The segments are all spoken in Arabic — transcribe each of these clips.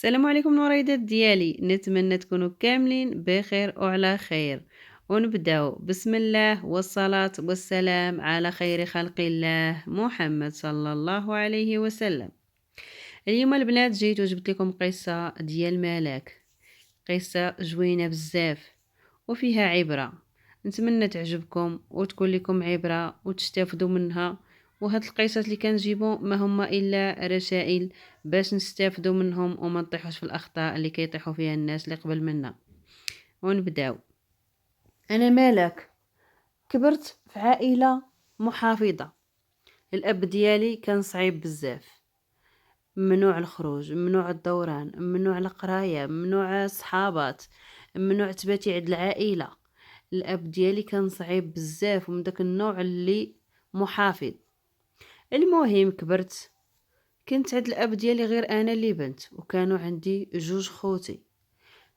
السلام عليكم الوريدات ديالي، نتمنى تكونوا كاملين بخير وعلى خير. ونبداو بسم الله والصلاة والسلام على خير خلق الله محمد صلى الله عليه وسلم. اليوم البنات جيت وجبت لكم قصة ديال ملاك، قصة جوينة بزاف وفيها عبرة. نتمنى تعجبكم وتكون لكم عبرة وتستافدوا منها. وهاد القصص اللي كنجيبو ما هما الا رسائل باش نستافدوا منهم وما نطيحوش في الاخطاء اللي كيطيحوا فيها الناس اللي قبل منا. ونبداو. انا مالك، كبرت في عائله محافظه. الاب ديالي كان صعيب بزاف، ممنوع الخروج، ممنوع الدوران، ممنوع القرايه، ممنوع الصحابات، ممنوع تباتي عند العائله. الاب ديالي كان صعيب بزاف ومن داك النوع اللي محافظ. المهم كبرت، كنت عند الاب ديالي غير انا اللي بنت، وكانوا عندي جوج خوتي.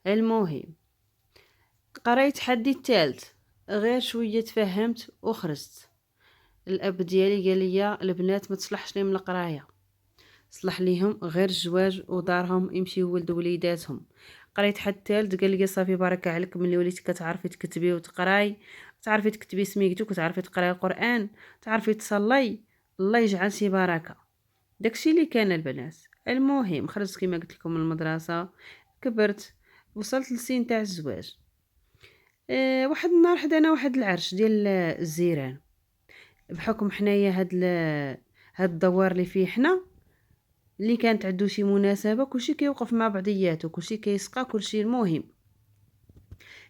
المهم قريت حدي الثالث، غير شويه تفهمت وخرجت. الاب ديالي قال لي البنات ما تصلحش لهم القرايه، صلح ليهم غير الزواج ودارهم يمشيو ولدوا وليداتهم. قريت حد الثالث قال لي صافي بارك عليك، ملي وليتي كتعرفي تكتبي وتقراي، تعرفي تكتبي سميتك وتعرفي تقراي القران، تعرفي تصلي، الله يجعل شي بركه. داكشي اللي كان البنات. المهم خرجت كما قلت لكم من المدرسه، كبرت، وصلت للسن تاع الزواج. واحد النهار حدانا واحد العرش ديال الزيران. بحكم حنايا هاد الدوار اللي فيه حنا، اللي كانت عندو شي مناسبه كلشي كيوقف مع بعضياتو، كلشي كيسقى كلشي. المهم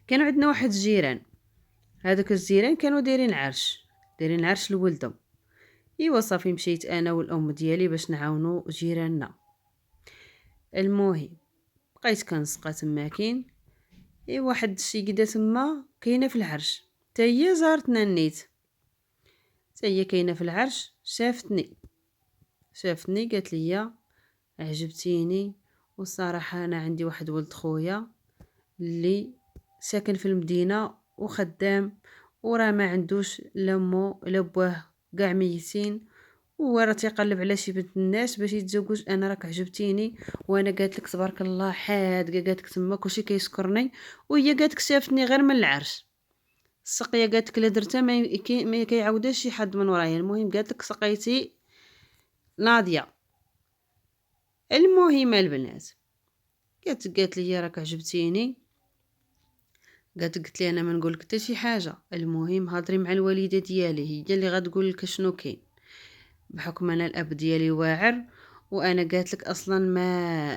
كانوا عندنا واحد الجيران، هذوك الجيران كانوا دايرين عرش لولدهم. ايوا صافي مشيت انا والام ديالي باش نعاونو جيراننا. المهم بقيت كنسقى تماكين. واحد السيده تما كاينه في العرش، حتى هي زارتنا النيت، حتى هي كاينه في العرش. شافتني قالت لي عجبتيني، والصراحه انا عندي واحد ولد خويا اللي ساكن في المدينه وخدام، وراه ما عندوش لا مو لا بواه، كاع ميتين، وراه تيقلب على شي بنت الناس باش يتزوج. انا راك عجبتيني، وانا قالت لك تبارك الله حاد، قالت لك تما كلشي كيشكرني، وهي قالت لك شافتني غير من العرش. السقيه قالت لك لا درتها ما كيعاودهاش شي حد من ورايا. المهم قالت لك سقيتي ناضيه. المهم البنات قالت لي راك عجبتيني، قلت لي انا ما نقول لك حتى شي حاجه. المهم هضري مع الوالده ديالي، هي اللي غتقول لك شنو كاين. بحكم انا الاب ديالي واعر، وانا قالت لك اصلا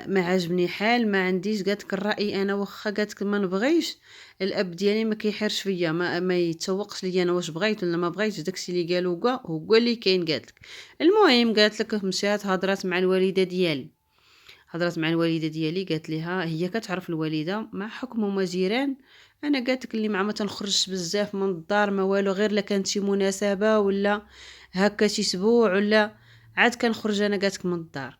ما عاجبني حال، ما عنديش قالت لك الراي. انا واخا قالت لك ما نبغيش، الاب ديالي ما كيحيرش فيا، ما يتسوقش ليا انا واش بغيت ولا ما بغيتش. داكشي اللي قالو هو اللي كاين قالت لك. المهم قالت لك مشات هضرات مع الوالده ديالي، قالت لها هي كتعرف الوالده مع حكم هما جيران. انا قالت لك اللي ما تنخرجش بزاف من الدار ما والو، غير لا كانت شي مناسبه ولا هكا شي اسبوع ولا عاد كنخرج انا قالت لك من الدار.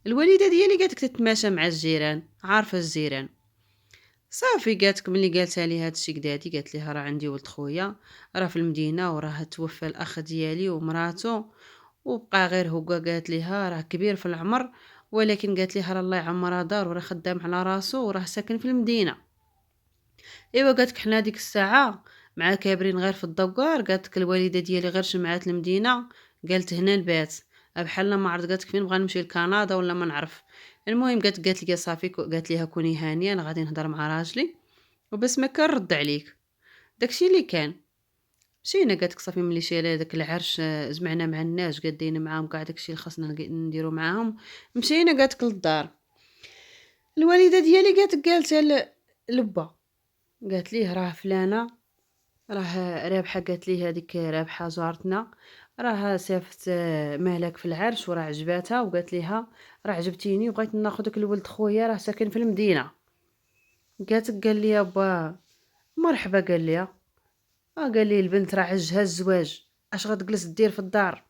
الوالده ديالي قالت لك تتماشى مع الجيران، عارفه الجيران. صافي قالت لك ملي قالتها لي هادشي كداتي، قالت لها راه عندي ولد خويا راه في المدينه، وراه توفى الاخ ديالي ومراته، وبقى غير هو. قالت لها راه كبير في العمر، ولكن قالت لها راه الله يعمرها دار، وراه خدام على راسو، وراه ساكن في المدينه. ايوا قالت لك حنا ديك الساعه مع كابرين غير في الدوار. قالت لك الوالده ديالي غير شمعات المدينه، قالت هنا البات بحال ما عرفت، قالت لك فين بغا نمشي لكندا ولا ما نعرف. المهم قالت لي صافي، قالت لها كوني هانيه، انا غادي نهضر مع راجلي وبس ما كنرد عليك. داكشي اللي كان. مشينا، قالت لك صافي ملي شينا داك العرش، جمعنا مع الناس قادينا معاهم كاع داكشي اللي خاصنا نديرو معاهم. مشينا قالت لك للدار. الوالده ديالي قالتها لبا، قالت ليه راه فلانه راه رابحه، قالت ليه هذيك رابحه جارتنا راه سافت مالك في العرش وراه عجباتها، وقالت ليها راه عجبتيني وبغيت ناخذك لولد خويا راه ساكن في المدينه. قال لي با مرحبا. قال لي قال لي البنت راه عجها الزواج، اش غتجلس دير في الدار؟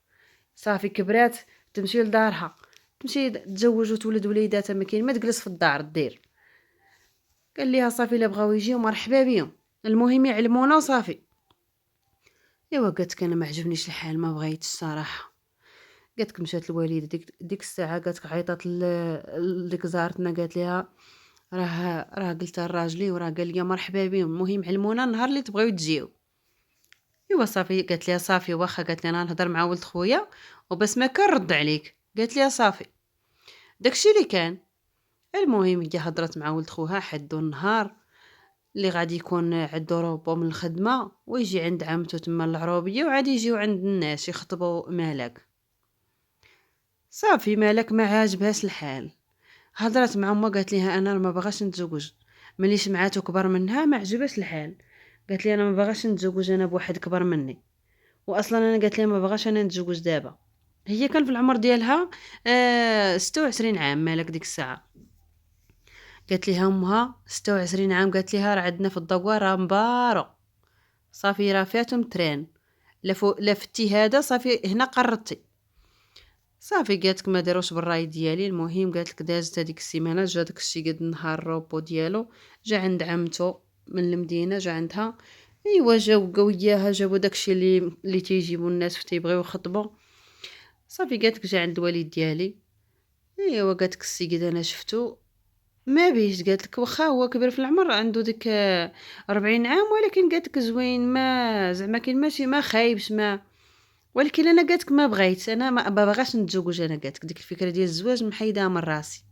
صافي كبرات تمشي لدارها، تمشي تزوج وتولد وليداتها، ما كاين ما تجلس في الدار دير. قال ليها صافي الا بغاو يجيو مرحبا بهم، المهم يعلمونا وصافي. ايوا قالت انا ما عجبنيش الحال، ما بغيتش الصراحه. قالت لك مشات الوالده ديك الساعه، قالت لك عيطات لديك زارتنا، قالت لها راه قلتها لراجلي وراه قال لي مرحبا بهم، المهم علمونا النهار اللي تبغيو تجيو. ايوا صافي، قالت لها صافي واخا، قالت لي انا نهضر مع ولد خويا وبس ما كنرد عليك. قالت لها صافي. داكشي اللي كان. المهم هي هضرت مع ولد خوها، حدو النهار اللي غادي يكون عندو روبو من الخدمه ويجي عند عمتو تما العروبيه، وعادي يجيو عند الناس يخطبوا مالك. صافي مالك ما عاجبهاش الحال، هضرت مع امها قالت ليها انا ما باغاش نتزوج، ملي سمعاتو كبر منها ما عجبهاش الحال. قالت لي انا ما باغاش نتزوج انا بواحد كبر مني، واصلا انا قالت لي ما باغاش انا نتزوج دابا. هي كان في العمر ديالها 26 عام مالك ديك الساعه. قالت ليها امها 26 عام، قالت ليها راه عندنا في الدوار راه مبارو، صافي راه فاتهم تران، لا فتي هذا صافي هنا قررتي. صافي قالت لك ما داروش بالراي ديالي. المهم قالت لك دازت هذيك السيمانه، جا داك الشي قد النهار الروبو ديالو، جا عند عمتو من المدينه، جا عندها. ايوا جاو بقاو وياها، جابوا داكشي اللي تيجيبوا الناس فين تيبغيو يخطبوا. صافي قالت لك جا عند الوالد ديالي. ايوا قالت لك السيد انا شفتو ما بيش، قالت لك واخا هو كبير في العمر، عنده ديك 40 عام، ولكن قالت لك زوين، ما زعما كاين ماشي ما خايبش ما. ولكن انا قالت لك ما بغيت، انا ما باغاش نتزوج، انا قالت لك ديك الفكره ديال الزواج محيدها من راسي.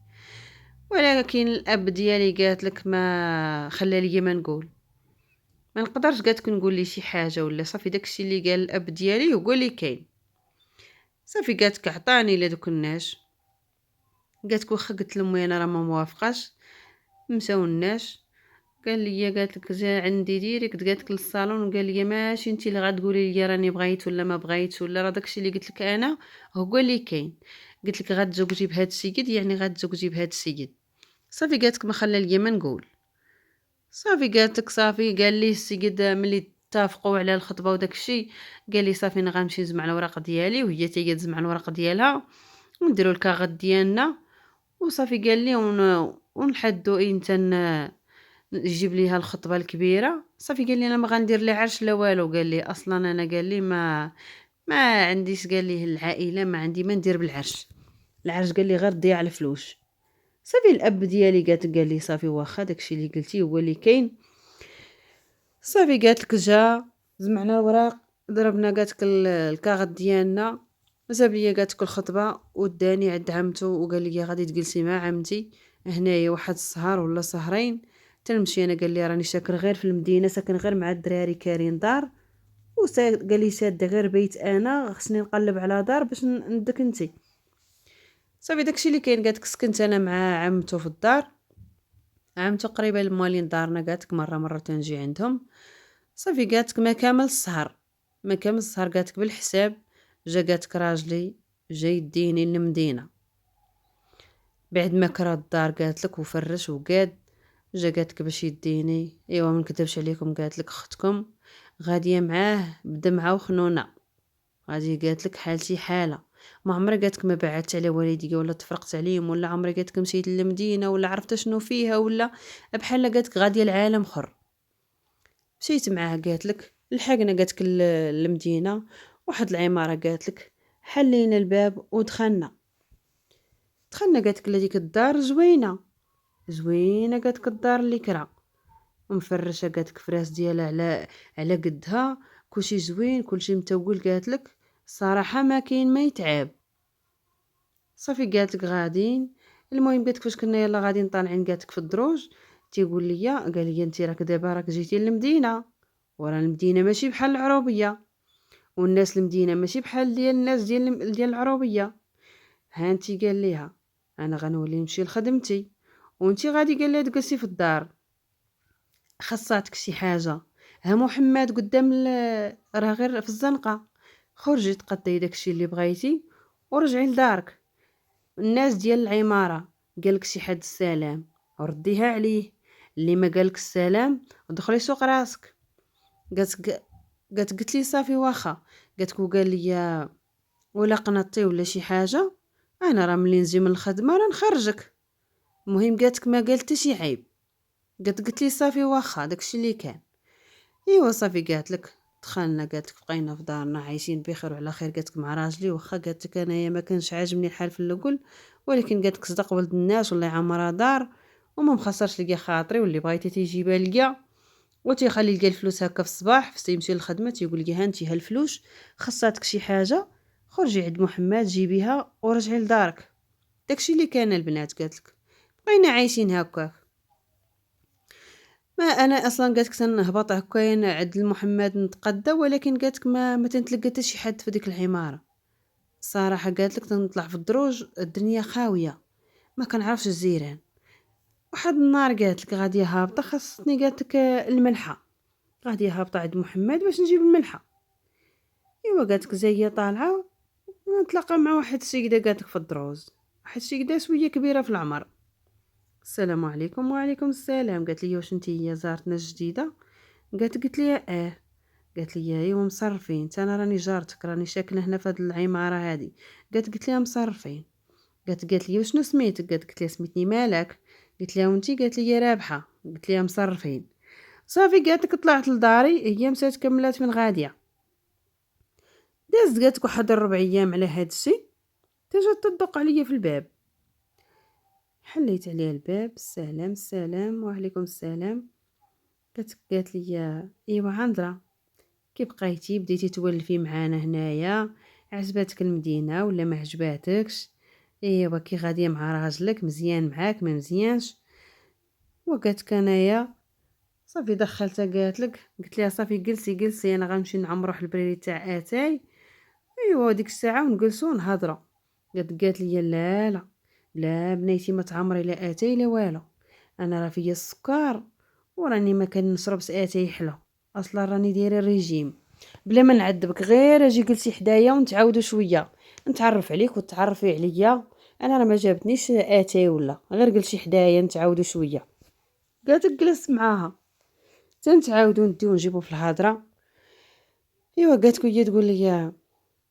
ولكن الاب ديالي قالت لك ما خلى لي ما نقول، ما نقدرش قالت لك نقول لي شي حاجه ولا. صافي داكشي اللي قال الاب ديالي هو اللي كاين. صافي قالت لك عطاني لهادوك الناس. قالت لك واخا قلت لامي انا راه ما موافقاش، مشاو الناس. قال لي قالت لك جا عندي ديريكت، قالت لك للصالون، وقال لي ماشي انت اللي غتقولي لي راني بغيت ولا ما بغيتش ولا، راه داكشي اللي قلت لك انا هو اللي كاين. قلت لك غتزوجي بهاد السيد يعني غتزوجي بهاد السيد. صافي قالت لك ما خلى ليا ما نقول. صافي قالت لك صافي، قال لي السيد ملي اتفقوا على الخطبه وداكشي، قال لي صافي انا غنمشي نجمع الوراق ديالي، وهي تيجي تجمع الوراق ديالها، ونديروا الكاغط ديالنا. وصافي قال لي ونحدوا امتى نجيب ليها الخطبه الكبيره. صافي قال لي انا ما غندير لا عرش لا والو، قال لي اصلا انا قال لي ما عنديش، قال لي العائله ما عندي ما ندير بالعرش، العرش قال لي غير ضياع الفلوس. صافي الاب ديالي قال لي صافي واخا داكشي اللي قلتي هو اللي كاين. صافي قالت لك جا جمعنا الوراق، ضربنا قالت لك الكاغط ديالنا، جاب لي قالت لك الخطبه وداني عند عمتو، وقال لي غادي تجلسي مع عمتي هنايا واحد السهر ولا سهرين تنمشي. انا قال لي راني ساكن غير في المدينه، ساكن غير مع الدراري كارين دار، قال لي ساده غير بيت، انا خصني نقلب على دار باش ندك انتي. صافي داكشي اللي كاين. قالت لك سكنت انا مع عمتو في الدار، عمتو قريبه لموالين دارنا، قالت لك مره تنجي عندهم. صافي قالت لك ما كامل السهر، ما كامل السهر، قالت لك بالحساب جا قالت لك راجلي جا يديني للمدينه بعد ما كرا الدار، قالت لك وفرش وقاد، جا قالت لك باش يديني. ايوا ما نكذبش عليكم، قالت لك اختكم غاديه معاه بدمعه وخنونه، غادي قالت لك حالتي حاله، ما عمري قالت لك ما بعدت على والديا ولا تفرقت عليهم، ولا عمري قالت لك مشيت للمدينه ولا عرفت شنو فيها، ولا بحال قالت لك غاديه لعالم اخر. مشيت معاه قالت لك لحقنا قالت لك المدينه، واحد العماره قالت لك حلينا الباب ودخلنا. قالت لك لديك الدار زوينه زوينه، قالت لك الدار اللي كرا ومفرشه، قالت لك فراس ديالها على قدها، كلشي زوين كلشي متول، قالت لك صراحه ما كاين ما يتعاب. صافي قالت لك غاديين. المهم قالت لك فاش كنا يلا غاديين طالعين، قالت لك في الدروج تيقول لي، قال لي انت راك دابا راك جيتي للمدينه، ورا المدينه ماشي بحال العروبيه، والناس المدينه ماشي بحال ديال الناس ديال العروبيه. ها انت قال ليها انا غنولي نمشي لخدمتي، وانتي غادي قال لها تجلسي في الدار، خاصاتك شي حاجه ها محمد قدام راه غير في الزنقه، خرجي تقضي داكشي اللي بغيتي ورجعي لدارك. الناس ديال العماره قالك شي حد السلام رديها عليه، اللي ما قالك السلام دخلي سوق راسك. قالت لي صافي واخا. قالت وقال لي ولا قنطتي ولا شي حاجه انا راه ملي نجي من الخدمه راه نخرجك. المهم قالت ما قالت شي عيب. قالت لي صافي واخا داكشي اللي كان. ايوا صافي قالت لك دخلنا قالت لك بقينا في دارنا عايشين بخير وعلى خير قالت لك مع راجلي، واخا قالت لك انايا ما كانش عاجبني الحال في الاول، ولكن قالت لك صدق ولد الناس والله يعمرها دار وما مخسرش ليا خاطري، واللي بغيتي تيجيبها ليا وتيخلي ليا الفلوس هكا في الصباح فاش تيمشي للخدمه تيقول لي هانتي ها الفلوس، خاصاتك شي حاجه خرجي عند محمد جيبيها ورجعي لدارك. داكشي اللي كان البنات قالت لك بقينا عايشين هكاك. ما انا اصلا قالت لك تنهبط هكايا عند محمد نتقدى، ولكن قالت لك ما تنتلقى حتى شي حد في ديك العماره. الصراحه قالت لك تنطلع في الدروج الدنيا خاويه، ما كنعرفش الجيران. واحد النهار قالت لك غاديه هابطه خاصني قالت لك الملحه، غاديه هابطه عند محمد باش نجيب الملحه. ايوا قالت لك زي هي طالعه نتلاقى مع واحد السيده قالت لك في الدروز، واحد السيده سويه كبيره في العمر. السلام عليكم. وعليكم السلام. قالت لي واش نتيا زارتنا جديده؟ قالت لي قالت لي ايوا مصرفين، انا راني جارتك راني ساكنه هنا في هاد العماره هادي. قالت لي مصرفين. قالت لي وشنو سميتك؟ قالت لي سميتني مالك. قلت لها وانتي؟ قالت لي رابحه. قلت لها مصرفين. صافي قالت لك طلعت لداري، هي مشات كملات من غاديه. دازت قالت لك واحد 4 ايام على هاد الشي تجات تدق عليا في الباب. حليت عليها الباب، السلام السلام وعليكم السلام. قالت لي ايوا عندرا كي بقيتي بديتي تولفي معانا هنايا، عجباتك المدينه ولا ما عجباتكش؟ ايوا كي غاديه مع راجلك مزيان معاك ما مزيانش؟ وقالت انايا صافي دخلتها. قلت لها صافي جلسي انا غنمشي نعمر واحد البريري تاع اتاي. ايوا ديك الساعه ونجلسوا نهضروا. قالت لي لا لا لا بنيتي ما تعمري لا اتاي لا والو، انا راه فيا السكر وراني ما كنشربش اتاي حلو، اصلا راني دايره ريجيم. بلا ما نعذبك غير اجي جلسي حدايا ونتعاودوا شويه، نتعرف عليك وتعرفي عليا. انا راه ما جابتنيش اتاي ولا غير جلسي حدايا نتعاودوا شويه. جلست معاها تنتعاودوا نديو نجيبو في الهضره. ايوا هي تقول لي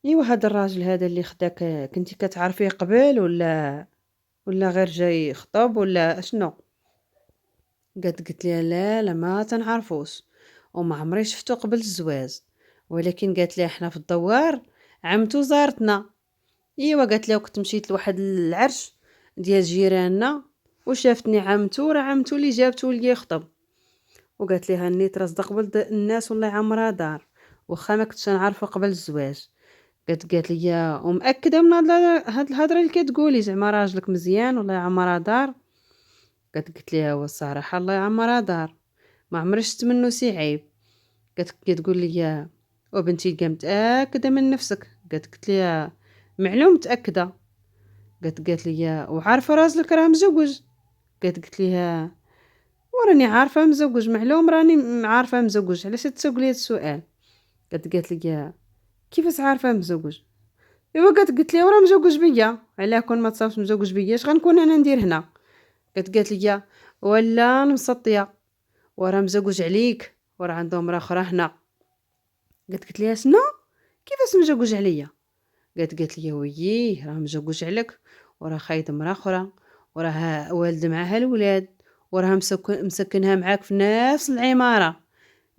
ايوا هذا الراجل هذا اللي خداك كنتي كتعرفيه قبل ولا غير جاي خطب ولا شنو؟ قلت لها لا لا ما تنعرفوش وما عمري شفتو قبل الزواج، ولكن قالت لها احنا في الدوار عمتو زارتنا. ايوا قالت لها كنت مشيت لواحد العرش ديال جيراننا وشافتني عمتو، راه عمتو اللي جابتو ليا خطب. وقالت لها النيت راه صدق ولد الناس والله عمرها دار، واخا ما كنتش نعرفو قبل الزواج. قالت لي ومأكده من هاد الهضره اللي كتقولي زعما راجلك مزيان والله يعمرها دار؟ قلت ليها هو الصراحه الله يعمرها دار، ما عمري شفت منه سي عيب. تقول لي وبنتي كاع متاكده من نفسك؟ قلت ليها معلوم متاكده. قالت لي وعارفه راجلك راه مزوج؟ قلت ليها وراني عارفه مزوج، معلوم راني عارفه مزوج، علاش تسوق لي هاد السؤال؟ قالت لي كيفاش عارفه مزوج؟ ايوا قالت لي وراه مزوج بيا، علاه كون ما تصاوبش مزوج بيا اش غنكون انا ندير هنا؟ قالت لي ولا نمسطيه وراه مزوج عليك وراه عنده مرا اخرى هنا. قلت ليها شنو؟ كيفاش مزوج عليا؟ قالت لي وييه راه مزوج عليك وراه خايد مرا اخرى وراه والد معاها الولاد وراه مسكنها معاك في نفس العماره.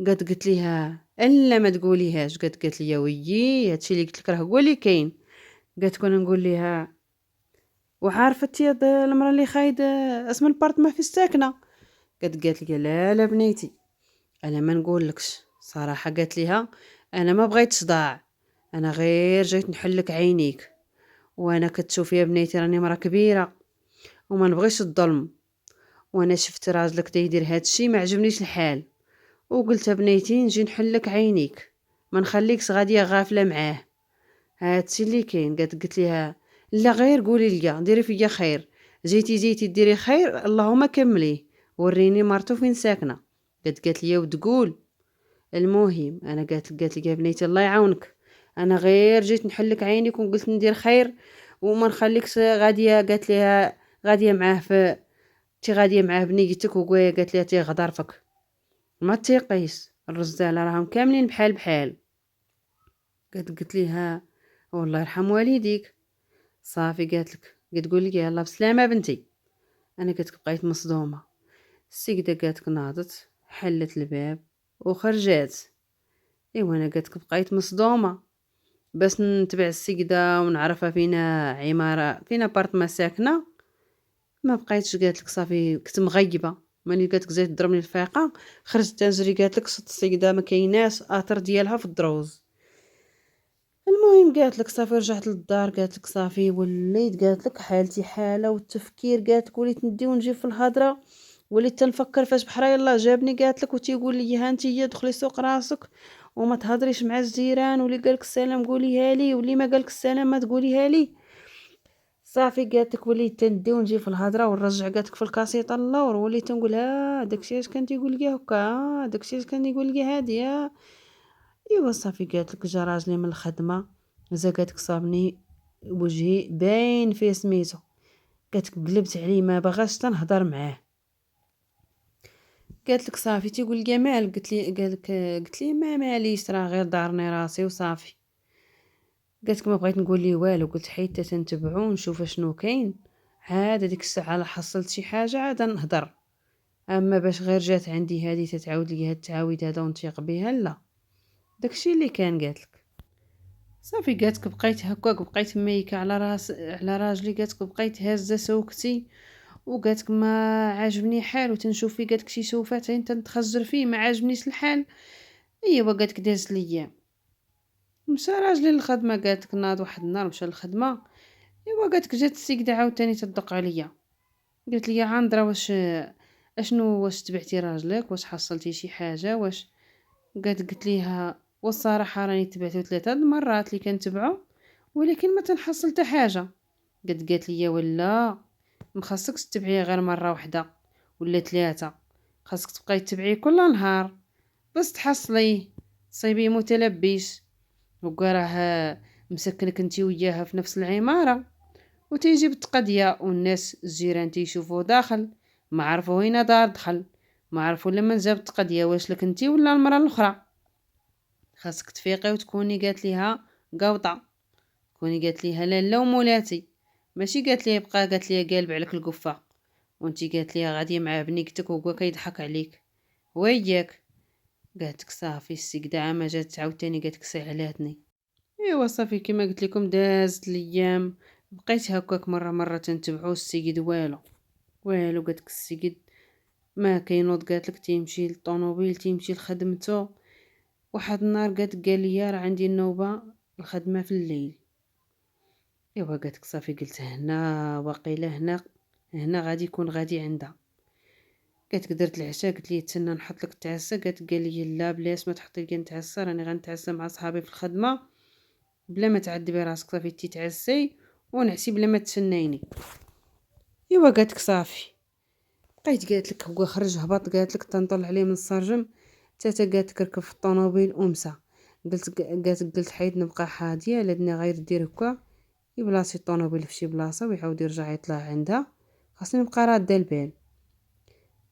قالت ليها الا ما تقوليهاش. قالت لي وييه هادشي اللي قلت لك راه هو اللي كاين. كون نقول ليها وعارفه تي هاد المراه اللي خايده اسم البارت ما في الساكنه؟ قالت لي لا لا بنيتي انا ما نقولكش صراحه. قالت ليها انا ما بغيتش ضاع، انا غير جيت نحلك عينيك، وانا كتشوفي يا بنيتي راني مرا كبيره وما نبغيش الظلم، وانا شفت راجلك يدير هادشي ما عجبنيش الحال، وقلت بنيتي نجي نحلك عينيك ما نخليكش غاديه غافله معاه. هادشي اللي كاين. قالت ليها لا غير قولي لي ديري فيا خير، جيتي ديري خير اللهم كمليه، وريني مرتو فين ساكنه. قالت لي وتقول المهم انا قالت لي يا بنيتي الله يعاونك، انا غير جيت نحلك عينيك وقلت ندير خير وما نخليكش غاديه. قالت ليها غاديه معاه في تي غاديه معاه بنيتك وقوي. قالت ليها تي غدار فيك ما تيقيس الرجال راهم كاملين بحال بحال. قالت ليها والله يرحم والديك. صافي تقول لي يلا بسلامه بنتي. انا بقيت مصدومه. السيده ناضت حلت الباب وخرجات. ايوا انا قالت لك بقيت مصدومه باش نتبع السيده ونعرفها فينا عماره فينا بارطما ساكنه. ما بقيتش قالت لك صافي كنت مغيبه. ملي قالت لك زيد ضربني الفيقه خرجت تنجري قالت لك شفت السيده ما كايناش اثر ديالها في الدروز. المهم قالت لك صافي رجعت للدار قالت لك صافي وليت قالت لك حالتي حاله والتفكير قالت لك وليت ندي ونجي في الهضره. وليت تنفكر فاش بحال يلاه جابني قالت لك وتيقول لي ها انتيا دخلي سوق راسك وما تهضريش مع الجيران واللي قالك السلام قوليها لي واللي ما قالك السلام ما تقوليها لي. صافي قالت لك وليت تندي ونجي في الهضره ونرجع قالت لك في الكاسيطه اللور وليت تنقول داكشي اش كان تيقول لي هكا داكشي اش كان يقول لي هادي ايوا صافي قالت لك جا راجلي من الخدمه زا قالت لك صابني وجهي باين فيه سميتو. قالت لك قلبت عليه ما بغاش تنهضر معاه. قالت لك صافي تيقول لي مالك قلت لي ما ماليش راه غير دارني راسي وصافي. قالت لك ما بغيت نقول ليه والو قلت حيت تنتبعو نشوف شنو كاين عاد ديك الساعه لا حصلت شي حاجه عاد نهضر. اما باش غير جات عندي هادي تتعاود لي هاد التعاويد هذا ونثيق بها لا. داكشي اللي كان قالت لك صافي. قالت لك بقيت هكاك بقيت ميكه على راجلي. قالت لك بقيت هازه سوكتي وقالت لك ما عاجبني حال وتنشوف فيه قالت لك شي سوفات تنتخزر فيه ما عاجبنيش الحال. ايوا قالت لك داز ليام مشى راجلي للخدمه. قالت لك ناض واحد النهار مشى للخدمه. ايوا قالت لك جات السيده عاوتاني تدق عليا قالت لي عندرا واش تبعتي راجلك واش حصلتي شي حاجه واش. قالت ليها والصراحه راني تبعته 3 المرات اللي كنتبعو ولكن ما تنحصل حتى حاجه. قالت لي ولا مخصكش تتبعيه غير مره واحده ولا 3 خاصك تبقاي تتبعيه كل نهار بس تحصليه تصيبيه متلبش. وكا راه مسكنك انتي وياها في نفس العماره وتيجي بالتقضيه والناس الجيران تيشوفوه داخل ما عرفوا وين دار دخل ما عرفوا لما جاب التقضيه واش لك انتي ولا المراه الاخرى. خاصك تفيقي وتكوني قالت ليها قوطه كوني قالت ليها لا ومولاتي ماشي قالت ليها بقى قالت ليها قالب عليك القفه وانتي قالت ليها غادي مع بنيتك وهو كيضحك عليك وياك. قالت لك صافي السيده عام جات عاوتاني قالت لك سهلاتني. ايوا صافي كما قلت لكم دازت الايام بقيت هكاك مره تنتبعو السيد والو قالت لك السيد ما كينوض قالت لك تيمشي للطوموبيل تيمشي لخدمته. واحد النهار قال لي راه عندي النوبه الخدمه في الليل. ايوا قالت لك صافي قلت هنا واقيلا هنا غادي يكون غادي عندها. قالت لك درت العشاء قلت ليه تسنى نحط لك التعسه قال لي لا بلاش ما تحطي لي نتعسى راني غنتعسى مع صحابي في الخدمه بلا ما تعذبي راسك صافي تيتعسي ونعسي بلا ما تسنيني. ايوا قالت لك صافي بقيت قالت لك هو خرج هبط قالت لك تنطل عليه من السرجم تاتا قالت لك ركب في الطوموبيل ومسى. قلت حيد نبقى حاديه لدني غير دير هكا يبلاصي الطوموبيل في شي بلاصه ويعاود يرجع يطلع عندها خاصني نبقى راده البال.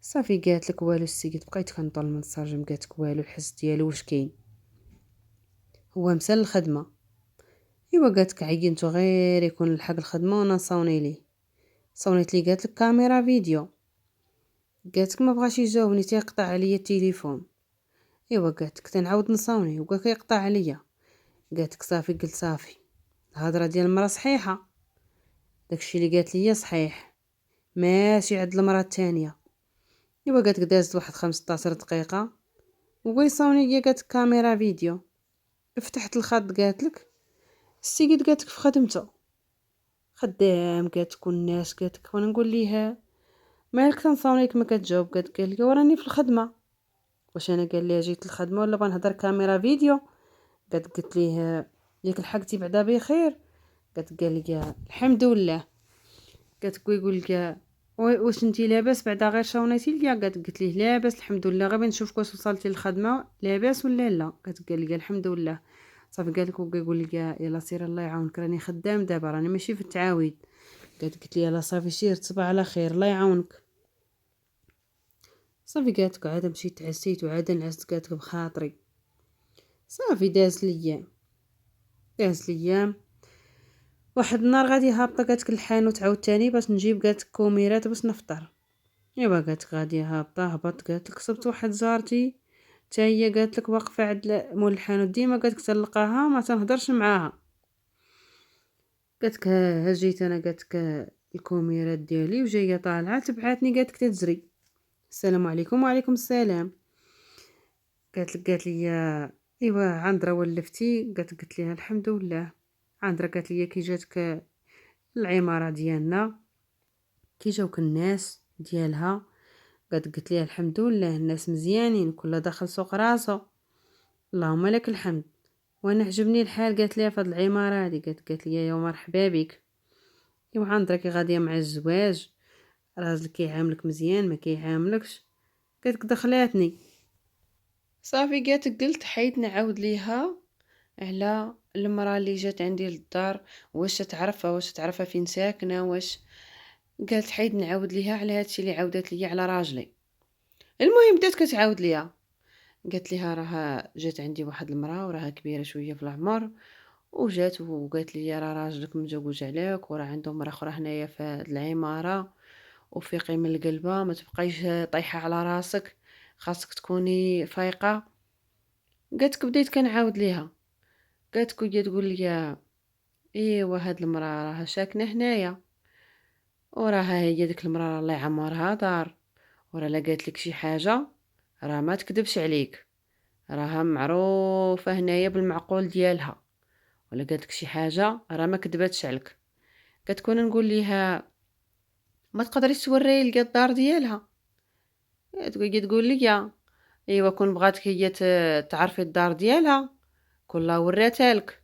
صافي قالت لك والو السيد بقيت كنطل من السرجم قالت لك والو الحس ديالو واش كاين. هو مسى للخدمه. ايوا قالت لك عينتو غير يكون لحق الخدمه وانا صوني ليه صونيت لي قالت لك كاميرا فيديو. قالت لك ما بغاش يجاوبني تيقطع عليا التليفون. ايوا قالت لك تنعاود نصوني وكا كيقطع عليا. قالت لك صافي قلت صافي الهضره ديال المراه صحيحه داكشي اللي قالت لي صحيح ماشي عند المراه الثانيه. ايوا قالت لك دازت واحد 15 دقيقه ويصوني ليا قالت لك كاميرا فيديو. فتحت الخط قالت لك السيد قالت لك في خدمته خدام قالت لك والناس قالت لك وانا نقول ليها مالك تنصونيك ما كتجاوب قال لي وراني في الخدمه واش انا قال لي جيت الخدمه ولا بغنهضر كاميرا فيديو. قلت ليه ياك لحقتي بعدا بخير. قال لي الحمد لله. قالت يقول لك واش انتي لاباس بعدا غير شاونيتي ليا قلت ليه لاباس الحمد لله غير نشوفك واش وصلتي للخدمه لاباس ولا لا. قال لي الحمد لله. صافي قال لك ويقول لك يلا سير الله يعاونك راني خدام دابا راني ماشي في التعاويد. قلت لي يلا صافي سير تصبح على خير الله يعاونك. صافي قالت لك عاد مشيت تعسيت وعاد نعست قالت لك بخاطري. صافي داز الايام واحد النهار غادي هابطه قالت لك الحانوت عاوتاني باش نجيب قالت لك كوميرات باش نفطر. ايوا قالت لك غادي هابطه هبط قالت لك صبت واحد جارتي حتى هي قالت لك واقفة عند مول الحانوت ديما قالت لك تنلقاها ما تنهضرش معاها. قالت لك ها جيت انا، قالت لك الكوميرات ديالي وجايه طالعه تبعاتني قالت لك تتزري. السلام عليكم. وعليكم السلام. قالت لي ايوا عندرا ولفتي؟ قلت ليها الحمد لله. عندرا قالت لي كي جاتك العماره ديالنا كي جاوك الناس ديالها؟ قلت ليها الحمد لله الناس مزيانين، كل داخل سوق راسو، اللهم لك الحمد. وانا عجبني الحال. قالت ليها فهاد العماره هادي قالت لي يا مرحبا بك. ايوا عندرا كي غاديه مع الزواج راجلك كيعاملك مزيان ما كيعاملكش؟ قالت دخلاتني صافي. قلت حيت نعاود ليها على المراه اللي جات عندي للدار، واش تعرفها فين ساكنه، واش. قالت حيد نعاود ليها على هادشي اللي عاودت ليا على راجلي. المهم بدات كتعاود ليا. قالت ليها راه جات عندي واحد المراه وراها كبيره شويه في العمر، وجات وقالت لي راه راجلك متزوج عليك وراه عنده مرا اخرى هنايا في هاد العماره، وفيقي من القلبه ما تبقايش طايحه على راسك، خاصك تكوني فايقه. بديت كنعاود ليها. وهي تقول لي ايوا هاد المراه راها ساكنه هنايا، وراها هي ديك المراه الله يعمرها دار، ورا لا قالت لك شي حاجه راه ما تكذبش عليك، راها معروفه هنايا بالمعقول ديالها، ولا قالت لك شي حاجه راه ما كذبتش عليك. كتكون نقول ليها ما تقدريش توري لي الدار ديالها؟ تقول لي ايوا كون بغاتك هي تعرفي الدار ديالها كلها وراتها لك،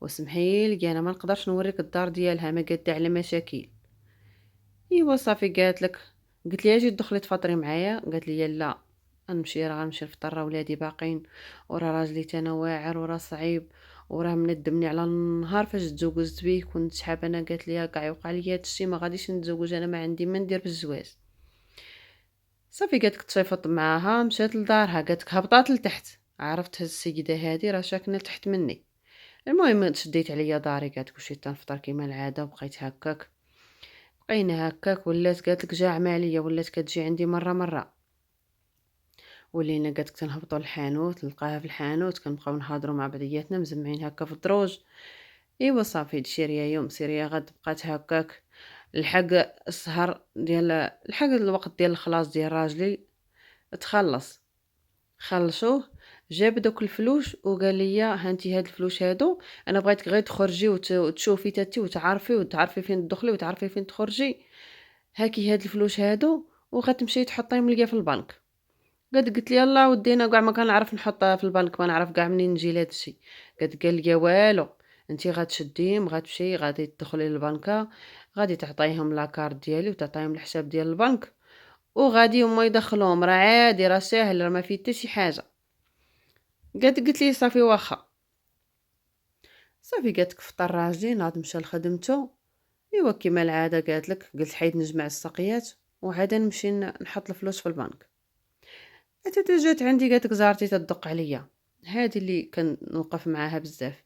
وسمحي لي انا ما نقدرش نوريك الدار ديالها، ما قد على مشاكل. ايوا صافي قلت لي اجي تدخلي تفطري معايا؟ قالت لي لا غنمشي نفطر، راه ولادي باقين، وراه راجلي تانا واعر وراه صعيب، وراه مندمني على النهار فاش تزوجت بيه، كنت شحال انا قالت لي كاع يوقع لي هادشي ما غاديش نتزوج، انا ما عندي ما ندير بالزواج. صافي تصيفط معاها مشات لدارها، هبطات لتحت، عرفت هاد السيده هادي راه ساكنه تحت مني. المهم شديت عليا داري، مشيت تنفطر كيما العاده، وبقيت هكاك بقينا هكاك. ولات جاعمه عليا، ولات كتجي عندي مره. ولينا تنهبطوا للحانوت، نلقاها في الحانوت كنبقاو نهضروا مع بعضياتنا مزمعين هكا في الدروج. ايوا صافي شي يوم سيريا غد بقات هكاك الحق السهر ديال الحق الوقت ديال الخلاص ديال راجلي تخلص، خلصوه، جاب دوك الفلوس وقال لي هانتي هاد الفلوس هادو انا بغيتك غير تخرجي وتشوفي تاتي وتعرفي فين تدخلي وتعرفي فين تخرجي، هاكي هاد الفلوس هادو وغتمشي تحطيهم ليا في البنك. قلت لي يلا ودينا كاع ما كنعرف نحطها في البنك، ما نعرف كاع منين نجي لهاد الشيء. قال لي والو، انتي غتشديهم غتمشي غادي تدخلي للبنكه، غادي تعطيهم لاكارت ديالي وتعطيهم الحساب ديال البنك، وغادي هما يدخلوهم، راه عادي راه ساهل راه ما فيه حتى شي حاجه. قلت لي صافي واخا. صافي فطر راجلي ناض مشى لخدمته. ايوا كيما العاده قلت حيد نجمع الساقيات وعاد نمشي نحط الفلوس في البنك. حتى جات عندي زارتي تدق عليا، هادي اللي كنوقف معاها بزاف.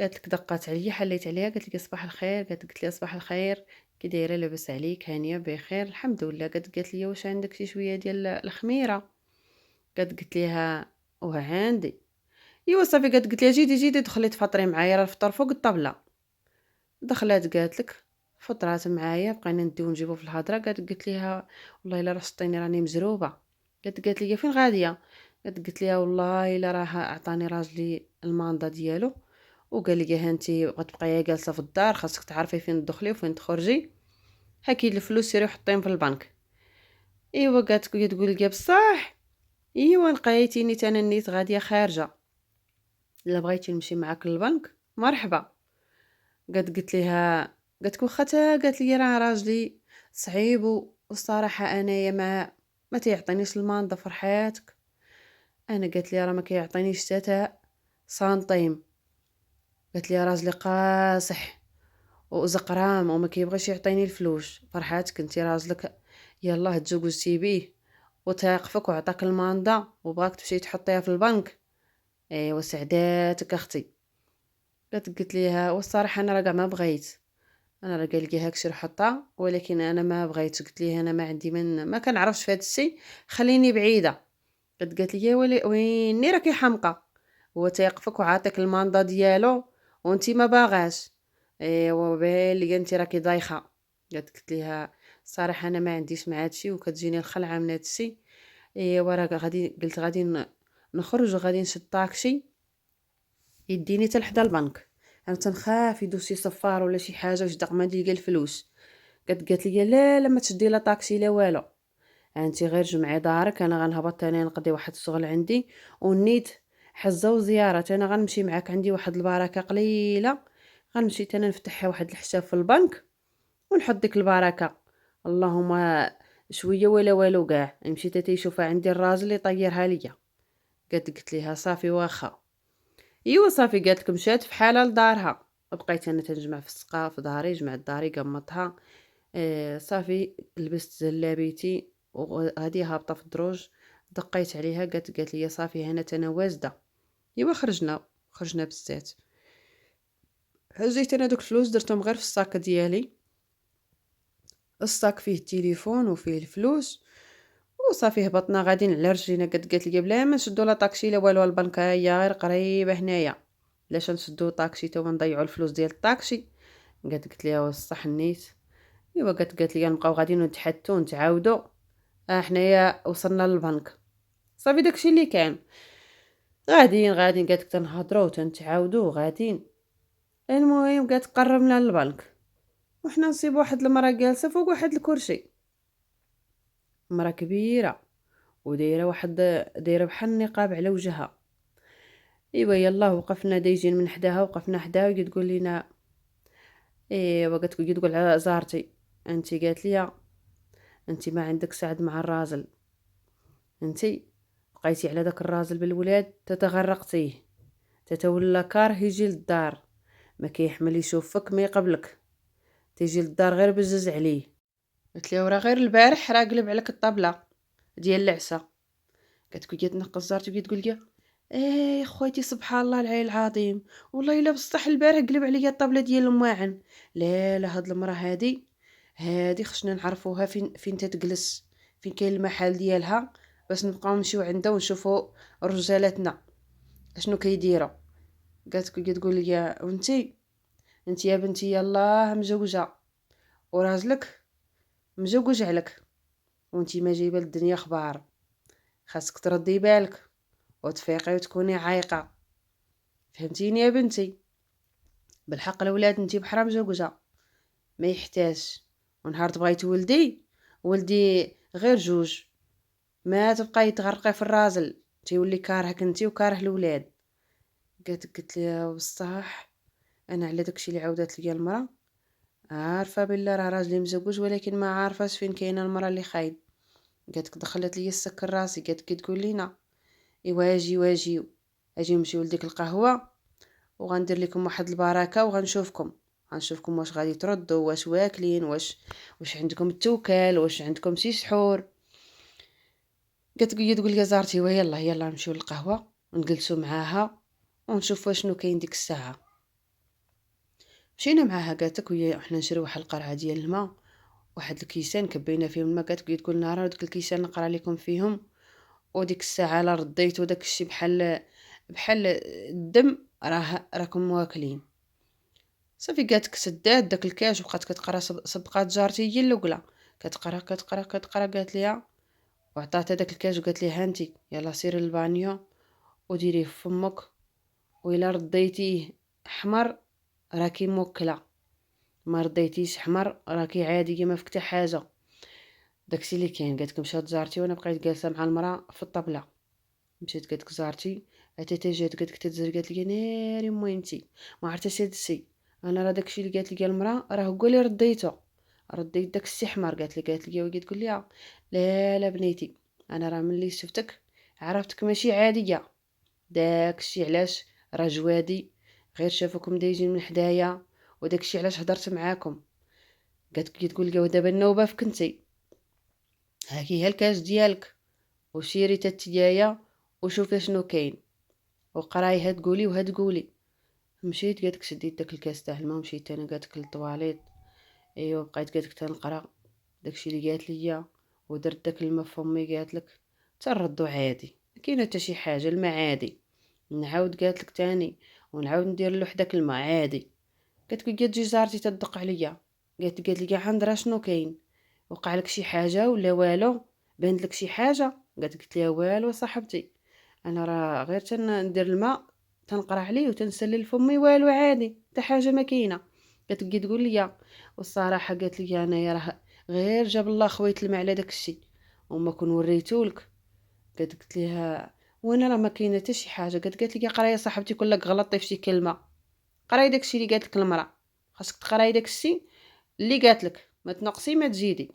دقات عليا، حليت عليها، قالت لي صباح الخير. قلت لها صباح الخير، كي دايره؟ لاباس عليك؟ هانيه بخير الحمد لله. قالت لي واش عندك شي شويه ديال الخميره؟ قلت ليها وها عندي. ايوا صافي قالت لي جيدي دخلي تفطري معايا، راه الفطور فوق الطابله. دخلات فطرات معايا، بقينا نديو نجيبو في الهضره. قلت ليها والله الا راه شطيني راني مزروبه. قالت لي فين غاديه؟ قلت ليها والله الا راه عطاني راجلي الماندا ديالو وقال لي هانتي غتبقاي جالسه في الدار، خاصك تعرفي فين تدخلي وفين تخرجي، هاكي الفلوس سيري حطيهم في البنك. ايوا تقول لي بصح. ايوا لقيتيني انا نيت غاديه خارجه، الا بغيتي نمشي معاك للبنك مرحبا. قلت ليها واخا قالت لي راه راجلي صعيب والصراحه انايا ما تيعطينيش الماندا في حياتك. انا قالت لي راه ما كيعطينيش حتى سنتيم. قالت لي راجلي قاصح وزقرام وما كيبغيش يعطيني الفلوس، فرحاتك انت راجلك يلاه تزوجتي بيه وتاقفك وعطاك الماندا وبغاك تمشي تحطيها في البنك. ايوا سعداتك اختي. قلت ليها والصراحه انا راه كاع ما بغيت، انا راه قال لي هاكشي حطها ولكن انا ما بغيت. قلت ليه انا ما عندي ما كنعرفش في هذا الشيء، خليني بعيده. قالت لي ويني راكي حمقى، هو تيقفك وعاطيك الماندا ديالو وانتي ما باغاش. ايوا بان ليا انتي راكي دايخه. قلت ليها الصراحه انا ما عنديش مع هادشي وكتجيني الخلعه من هادشي. ايوا راه غادي، قلت غادي نخرج وغادي نشد طاكسي يديني حتى لحدا البنك. انا تنخاف يدوز شي صفار ولا شي حاجه واش داق ما نلقى الفلوس. قالت لي لا لا ما تشدي لا طاكسي لا والو، انتي غير جمعي دارك، انا غنهبط انا نقضي واحد الشغل عندي ونيت حزه وزياره. انا غنمشي معاك، عندي واحد البركه قليله، غنمشي انا نفتح واحد الحساب في البنك ونحط ديك البركه. اللهم شويه ولا والو كاع. مشيت تيشوفها عندي الراجل يطيرها ليا. قلت ليها صافي واخا. ايوا صافي قالت لك مشات في حاله لدارها. بقيت انا تنجمع في السقا في داري، جمعت داري قمطها. صافي لبست جلابيتي وغادي هابطه في الدروج. دقيت عليها قالت لي صافي هنا انا واجده. ايوا خرجنا بالزيت. هزيت انا دوك الفلوس درتهم غير في الصاك ديالي. الصاك فيه التليفون وفيه الفلوس وصافي هبطنا غاديين على رجلينا. قالت لي بلا ما نشدو لا طاكسي لا والو، البنكه هي غير قريبه هنايا، علاش نشدو طاكسي تا نضيعوا الفلوس ديال الطاكسي. قلت ليها والصح نيت. ايوا قالت لي نبقاو غاديين نتحدثوا نتعاودوا. حنايا وصلنا للبنك. صافي داكشي اللي كان. غاديين قالت لك تنهضروا وتنتعاودوا غاديين. المهم قالت قربنا للبنك وحنا نصيب واحد المراه جالسه فوق واحد الكرسي، مراه كبيره ودايره دايره بحال النقاب على وجهها. ايوا يلا وقفنا دايجين من حداها، وقفنا حداها وهي تقول لينا ايوا تقول على زارتي انتي. قالت لي انتي ما عندك سعد مع الراجل، انتي بقيتي على داك الراجل بالولاد تتغرقتيه، تتولى كاره يجي للدار، ما كيحمل يشوفك ما يقبلك، تيجي للدار غير بزز عليه. قلت لها وراه غير البارح راه قلب عليك الطبله ديال العشاء. كتقول تنقص زارتي تقول لي ايه خويتي سبحان الله العلي العظيم، والله الا بصح البارح قلب عليا الطبله ديال الماعن. لا لا هاد المراه هادي خصنا نعرفوها فين تتجلس، فين كاين المحل ديالها باش نبقاو نمشيو عندها ونشوفوا رجالاتنا اشنو كيديروا. تقول لي انت يا بنتي يلاه مزوجه وراجلك مزوج عليك وانتي ما جايبه للدنيا خبار، خاصك تردي بالك وتفيقي وتكوني عايقه. فهمتيني يا بنتي؟ بالحق الاولاد انتي بحرام مزوجه ما يحتاج، ونهار تبغي ولدي غير جوج، ما تبقاي تغرقي في الراجل تيولي كارهك انتي وكاره الولاد. قلت لها بصح انا على داكشي اللي عاودت لي المراه عارفه بالله راه راجلي مزوج، ولكن ما عارفاش فين كاينه المراه اللي خايب. دخلت لي السكر راسي. تقول لينا ايوا اجي نمشيو لديك القهوه وغندير لكم واحد البركه غنشوفكم واش غادي تردوا، واش واكلين، واش عندكم التوكال، واش عندكم شي سحور. تقول لي زارتي يلا نمشيو للقهوه ونجلسوا معاها ونشوفوا شنو كاين ديك الساعه. مشينا معاها ويا حنا نشريو واحد القرعه ديال الماء، واحد الكيسان كبينا فيهم الماء. تقول لنا راه ديك الكيسان نقرا لكم فيهم، وديك الساعه لا رديتو داك الشيء بحال الدم راكم واكلين. صافي سدات داك الكاش وبقات كتقرا صدقات جارتي هي الاولى. كتقرا قالت ليها وعطاتها داك الكاش وقالت لي هانتي يلا سيري للبانيو وديريه في فمك، وإلا رديتيه حمر راكي موكله، ما رديتيش حمر راكي عاديه ما فيك حتى حاجه. داكشي اللي كاين. مشات زارتي وانا بقيت جالسه مع المراه في الطبله. مشيت زارتي عتيتها جات تتزر قالت لي ناري مهمتي ما عرفتش هاد الشيء، انا راه داكشي اللي قالت لي المراه راه هو اللي رديت داك السي حمار. قالت لي وهي تقول لي لا لا بنيتي انا راه ملي شفتك عرفتك ماشي عاديه، داكشي علاش راه جوادي غير شافوكم دايجين من حدايا وداكشي علاش هضرت معاكم. تقول لي ودابا النوبه فيك انتي، هاكي ها الكاس ديالك وشيري تتيايا وشوفي شنو كاين وقراي هاد تقولي وهاد تقولي. مشيت شديت داك الكاس تاع الماء ومشيت انا للطواليت. ايوا بقيت تنقرا داكشي اللي قالت ليا ودرت داك الماء فمي. تنردو عادي كاينه حتى شي حاجه، الماء عادي. نعاود قالت لك تاني ونعاود ندير له حداك الماء عادي. قالت لك تجي جارتي تدق عليا، قالت لي عندها شنو كاين، وقع لك شي حاجه ولا والو، بانت لك شي حاجه؟ قلت لها والو صاحبتي، انا راه غير ندير الماء تنقرا عليه وتنسلل فمي، والو عادي حتى حاجه ما كاينه. قالت تقول لي والصراحه، قالت لي انايا راه غير جاب الله خويت الماء على داك الشيء وما كون وريتولك. قلت لها وانا راه ما كاينه حتى شي حاجه. قالت لي قرايه صاحبتي كلك غلطتي في شي كلمه، قراي داكشي اللي قالت لك المراه، خاصك تقراي داكشي اللي قالت لك، ما تنقصي ما تزيدي.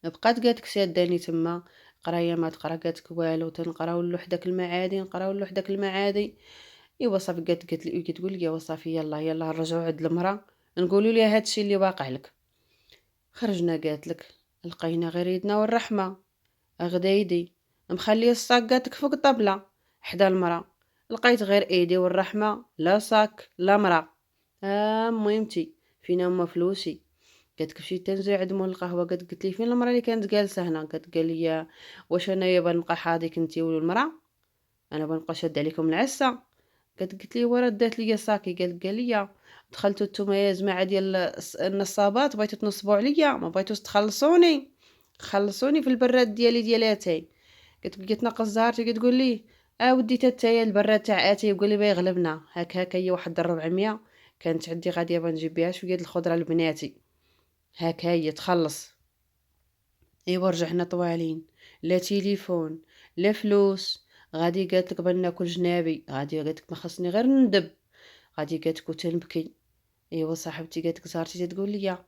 بقات قالت لك شاداني تما قرايه ما تقرا، قالت لك والو تنقراو له حداك الماء عادي، نقراو له حداك الماء عادي. ايوا صافي قالت لي تقول لي وصافي يلا يلا نرجعوا عند المراه نقولوا لها هادشي اللي واقع لك. خرجنا قالت لك لقينا غير يدنا والرحمه غدايدي مخليه الصاك قالت لك فوق الطبله حدا المراه، لقيت غير ايدي والرحمه، لا صاك لا مراه. مهمتي فين هما فلوسي؟ قالت لك مشيت تنزل عند مول القهوه، قالت لي فين المراه اللي كانت جالسه هنا؟ قال لي واش انايا بنبقى حاضيك انت والمراه، انا بنبقى شاد عليكم العسه؟ قالت لي ورا دات لي صاكي، قال لي دخلتوا نتوما يا جماعه ديال النصابات بغيتوا تنصبوا عليا، ما بغيتوش تخلصوني، خلصوني في البراد ديالي ديال اتاي. بقيت ناقص زهرتي كتقول لي ودي تايا البراد تاع اتاي وقال لي باه يغلبنا هكا هي واحد 400 كانت عندي غاديه بنجيب بها شويه د الخضره لبناتي، هكا هي تخلص. ايوا رجعنا طوالين، لا تليفون لا فلوس، غادي قالت لك بان ناكل جنابي، غادي قالت لك ما خصني غير ندب، غادي قالت لك وتنبكي. ايوا صاحبتي قالت لك زهرتي تقول لي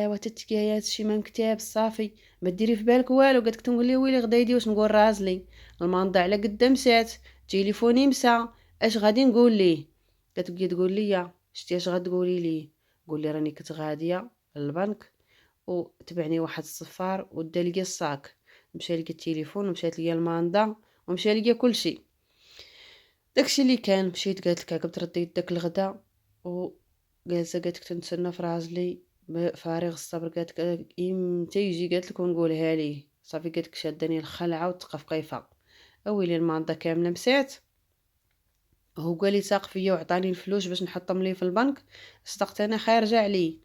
وتتكي هادشي من كتاب صافي ما ديري في بالك والو. قالت لك تنقول لي ويلي غدا يدي واش نقول رازلي، المنضه على قدام مشات، تليفوني مسا، اش غادي نقول ليه؟ قالت لك تقول لي شتي اش غتقولي ليه؟ قول لي راني كنت غاديه للبنك وتبعني واحد الصفار ودا ليا الصاك، مشى ليا التليفون ومشات ليا الماندا ومشى ليا كلشي. داكشي اللي كان مشيت قالت لك عقبت رديت داك الغدا وجالسه قالت لك تنتسنى في راسلي بفارغ الصبر، قالت لك امتى يجي قالت لك ونقولها ليه. صافي قالت لك شاداني الخلعه وتقفقيفه، اويلي الماندا كامله مسات، هو قال لي ساق فيا وعطاني الفلوس باش نحطهم ليه في البنك، صدقت انا خارجه عليه.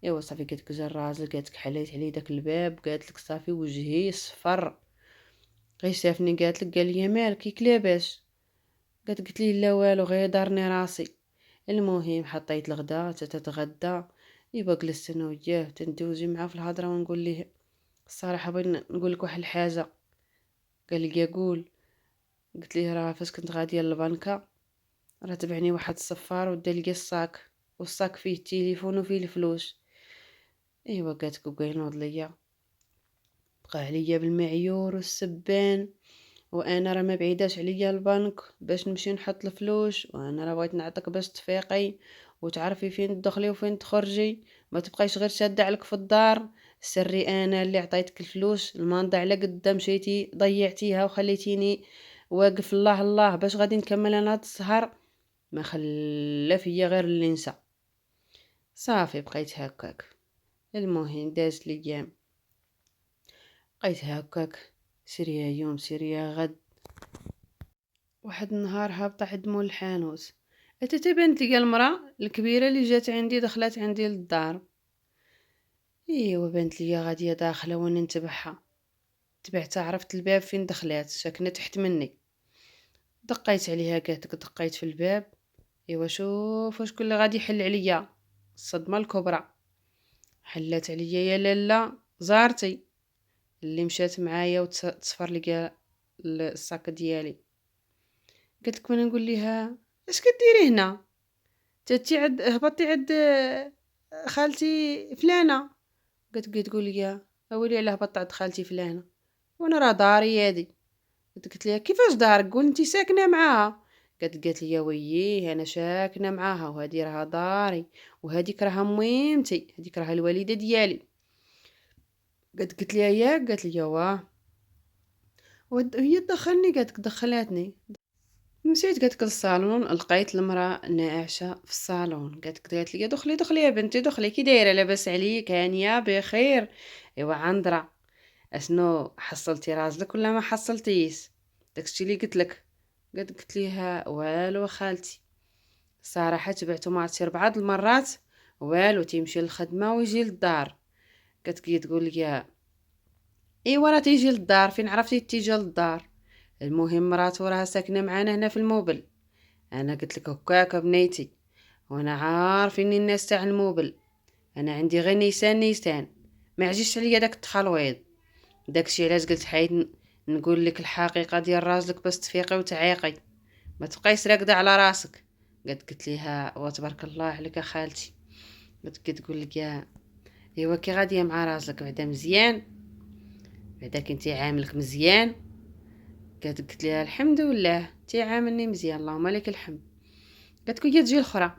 ايوا صافي قالت لك جا الراجل، قالت لك حليت عليه داك الباب، قالت لك صافي وجهي صفر، غير شافني قالت لك قال لي مالك ياك لاباس؟ قلت ليه لا والو غير دارني راسي. المهم حطيت الغدا تتغدى، يبا جلست انا وياه تندوزي معاه في الهضره ونقول ليه الصراحه بغيت نقول لك واحد الحاجه. قال لي قول. قلت ليه راه فاش كنت غاديه للبنكه راه تبعني واحد الصفار ودا لي الصاك، والصاك فيه التليفون وفيه الفلوس. ايوا قالت لك بقى ينوض ليا، بقى عليا بالمعيور والسبان، وانا راه ما بعيداش عليا البنك باش نمشي نحط الفلوس، وانا راه بغيت نعطيك باش تفيقي وتعرفي فين تدخلي وفين تخرجي، ما تبقايش غير شاده عليك في الدار. سري انا اللي عطيتك الفلوس، الماندا على قدام مشيتي ضيعتيها وخليتيني واقف الله الله باش غادي نكمل انا هاد السهر، ما خلا فيا غير اللي نسى. صافي بقيت هكاك. المهم دازت ليام، بقيت هكاك، سيريا يوم سيريا غد. واحد النهار هابطة عند مول الحانوت، اتت بنت لقى المرأة الكبيرة اللي جات عندي دخلت عندي للدار. ايوا بنت ليا غادية داخلة وانا نتبعها، تبعتها عرفت الباب فين دخلات، ساكنة تحت مني. دقيت عليها قالت دقيت في الباب، ايوا شوف شكون اللي غادي يحل عليا. الصدمة الكبرى، حلات عليا يا لالا زارتي اللي مشات معايا وتصفر لي الصاك ديالي. قلت لك وانا نقول لها اش كديري هنا؟ تاتي عند هبطتي عند خالتي فلانه. تقول لي اولي على هبطت عند خالتي فلانه وانا راه داري هادي. قلت لها كيفاش دارك؟ قول انت ساكنه معاها. قالت لي وييه انا ساكنه معاها وهذه راها داري وهذيك راها ميمتي، هذيك راها الوالده ديالي. قلت لها ياك؟ قالت لي واه. وهي دخلني قالت دخلاتني، مشيت قالت للصالون لقيت المراه ناعشه في الصالون. قالت لي دخلي دخلي يا بنتي دخلي، كي دايره لاباس عليك؟ هانيه بخير؟ ايوا عندرا اشنو حصلتي راسلك ولا ما حصلتيش؟ داكشي اللي قلت قلت ليها والو خالتي، صراحه تبعتو معطير بعض المرات والو، تيمشي للخدمه ويجي للدار. تقول لي ايوا راه تيجي للدار، فين عرفتي تيجي للدار؟ المهم مراتو راها ساكنه معانا هنا في الموبل. انا قلت لك هكاك بنيتي، وانا عارفين الناس تاع الموبل، انا عندي غير نيسان، ما عجيش عليا داك التخلويض. داكشي علاش قلت حيد نقول لك الحقيقه ديال راجلك باش تفيقي وتعيقي، ما تبقايش راكده على راسك. قلت ليها وتبارك الله عليك يا خالتي. تقول لك ايوا كي غاديه مع راجلك بعدا مزيان، بعدا كنتي عاملك مزيان؟ قلت ليها الحمد لله عاملني مزيان اللهم لك الحمد. لي تجي الاخرى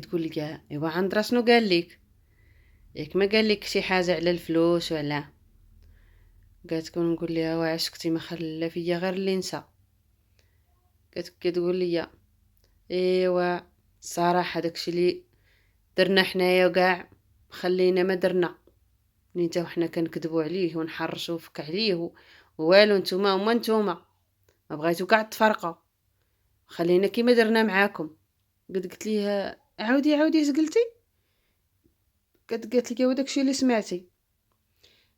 تقول لي ايوا عندرا شنو قال لك؟ ياك ما قال لك شي حاجه على الفلوس ولا؟ نقول لها واش كنتي ما خلى فيا غير اللي نسى. تقول لي ايوا صراحه داكشي اللي درنا حنايا وكاع خلينا ما درنا، نيتا وحنا كنكذبوا عليه ونحرشوا فك عليه والو، نتوما هما نتوما ما بغيتو كاع تفرقوا، خلينا كيما درنا معاكم. قلت ليها عاودي اش قلتي؟ قالت لي وداكشي اللي سمعتي،